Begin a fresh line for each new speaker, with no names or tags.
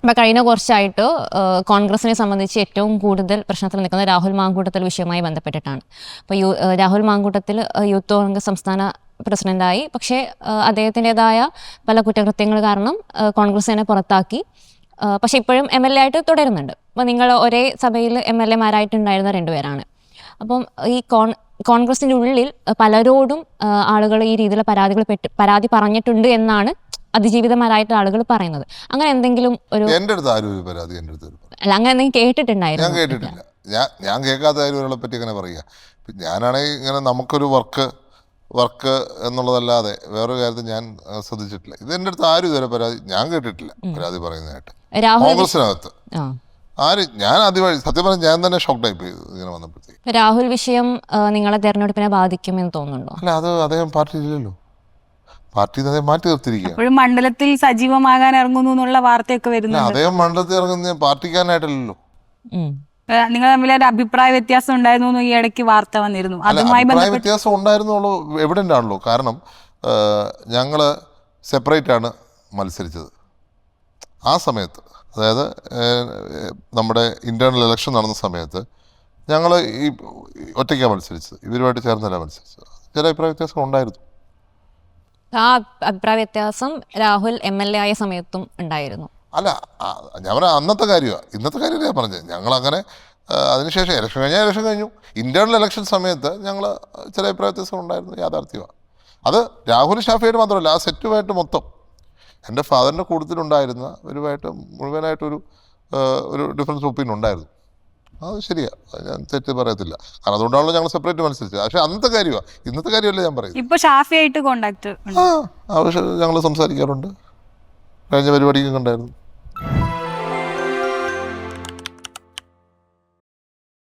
ഇപ്പം കഴിഞ്ഞ കുറച്ചായിട്ട് കോൺഗ്രസിനെ സംബന്ധിച്ച് ഏറ്റവും കൂടുതൽ പ്രശ്നത്തിൽ നിൽക്കുന്നത് രാഹുൽ മാങ്കൂട്ടത്തിൽ വിഷയവുമായി ബന്ധപ്പെട്ടിട്ടാണ്. അപ്പോൾ രാഹുൽ മാങ്കൂട്ടത്തിൽ യൂത്ത് കോൺഗ്രസ് സംസ്ഥാന പ്രസിഡന്റായി. പക്ഷേ അദ്ദേഹത്തിൻ്റെതായ പല കുറ്റകൃത്യങ്ങൾ കാരണം കോൺഗ്രസ് തന്നെ പുറത്താക്കി. പക്ഷേ ഇപ്പോഴും MLA ആയിട്ട് തുടരുന്നുണ്ട്. അപ്പോൾ നിങ്ങൾ ഒരേ സഭയിൽ MLA മാരായിട്ടുണ്ടായിരുന്ന രണ്ടുപേരാണ്. അപ്പം ഈ കോൺഗ്രസിൻ്റെ ഉള്ളിൽ പലരോടും ആളുകൾ ഈ രീതിയിലുള്ള പരാതി പറഞ്ഞിട്ടുണ്ട് എന്നാണ് അതിജീവിതമാരായിട്ട് ആളുകൾ പറയുന്നത്. അങ്ങനെ എന്തെങ്കിലും ഒരു
എൻ്റെ അടുത്ത് ആരും ഒരു പരാതി എൻ്റെ അടുത്ത്
അല്ല അങ്ങനെ എന്തെങ്കിലും കേട്ടിട്ടുണ്ടായിരുന്നു?
ഞാൻ കേട്ടിട്ടില്ല. ഞാൻ കേൾക്കാത്ത കാര്യങ്ങളെ പറ്റി അങ്ങനെ പറയുക. ഞാനാണെങ്കിൽ ഇങ്ങനെ നമുക്കൊരു വർക്ക് എന്നുള്ളതല്ലാതെ വേറൊരു കാര്യത്തിൽ ഞാൻ ശ്രദ്ധിച്ചിട്ടില്ല. ഇത് എൻ്റെ അടുത്ത് ആരും ഇതുവരെ പരാതി ഞാൻ കേട്ടിട്ടില്ല പരാതി പറയുന്നതായിട്ട്. കോൺഗ്രസിനകത്ത് ഞാൻ ആദ്യമായി സത്യം പറഞ്ഞാൽ ഞാൻ തന്നെ ഷോക്ക്ഡായി പോയി ഇങ്ങനെ വന്നപ്പോഴത്തേക്ക്.
രാഹുൽ വിഷയം നിങ്ങളെ തെരഞ്ഞെടുപ്പിനെ ബാധിക്കുമെന്ന് തോന്നുന്നുണ്ടോ?
അല്ല, അത് അദ്ദേഹം പാർട്ടിയിലില്ലല്ലോ. പാർട്ടി അദ്ദേഹം മാറ്റി നിർത്തിയിരിക്കുക.
മണ്ഡലത്തിൽ സജീവമാകാൻ ഇറങ്ങുന്നു എന്നുള്ള വാർത്തയൊക്കെ വരുന്നു.
അദ്ദേഹം മണ്ഡലത്തിൽ ഇറങ്ങുന്ന പാർട്ടിക്കാരനായിട്ടല്ലോ.
നിങ്ങൾ തമ്മിൽ ഒരു അഭിപ്രായ വ്യത്യാസം ഉണ്ടായിരുന്നു ഈ ഇടയ്ക്ക് വാർത്ത വന്നിരുന്നു.
അഭിപ്രായ വ്യത്യാസം ഉണ്ടായിരുന്നുള്ളൂ, എവിഡൻ്റ് ആണല്ലോ. കാരണം ഞങ്ങൾ സെപ്പറേറ്റ് ആണ് മത്സരിച്ചത് ആ സമയത്ത്. അതായത് നമ്മുടെ ഇന്റേണൽ ഇലക്ഷൻ നടന്ന സമയത്ത് ഞങ്ങൾ ഈ ഒറ്റയ്ക്കാണ് മത്സരിച്ചത്, ഇവരുമായിട്ട് ചേർന്നല്ല മത്സരിച്ചത്. ചില അഭിപ്രായ വ്യത്യാസം ഉണ്ടായിരുന്നു.
ആ അഭിപ്രായ വ്യത്യാസം രാഹുൽ MLA ആയ സമയത്തും ഉണ്ടായിരുന്നു.
അല്ല, ഞാൻ പറഞ്ഞ അന്നത്തെ കാര്യമാണ്, ഇന്നത്തെ കാര്യമല്ല ഞാൻ പറഞ്ഞത്. ഞങ്ങളങ്ങനെ അതിനുശേഷം ഇലക്ഷൻ കഴിഞ്ഞു. ഇന്റേണൽ ഇലക്ഷൻ സമയത്ത് ഞങ്ങൾ ചില അഭിപ്രായ വ്യത്യാസം ഉണ്ടായിരുന്നു, യാഥാർത്ഥ്യമാണ്. അത് രാഹുൽ ഷാഫിയായിട്ട് മാത്രമല്ല, ആ സെറ്റുമായിട്ട് മൊത്തം എൻ്റെ ഫാദറിൻ്റെ കൂട്ടത്തിലുണ്ടായിരുന്ന ഒരുമായിട്ട് മുഴുവനായിട്ടൊരു ഡിഫറൻസ് ഒപ്പീനിയൻ ഉണ്ടായിരുന്നു. അത് ശരിയാണ്, ഞാൻ തെറ്റ് പറയത്തില്ല. കാരണം അതുകൊണ്ടാണല്ലോ ഞങ്ങൾ സെപ്പറേറ്റ് മത്സരിച്ചത്. പക്ഷേ അന്നത്തെ കാര്യമാണ്, ഇന്നത്തെ കാര്യമല്ല ഞാൻ പറയുന്നത്.
ഇപ്പോൾ ഷാഫിയായിട്ട് കോണ്ടാക്ട്
ആവശ്യം ഞങ്ങൾ സംസാരിക്കാറുണ്ട്. കഴിഞ്ഞ പരിപാടിക്കും കണ്ടായിരുന്നു.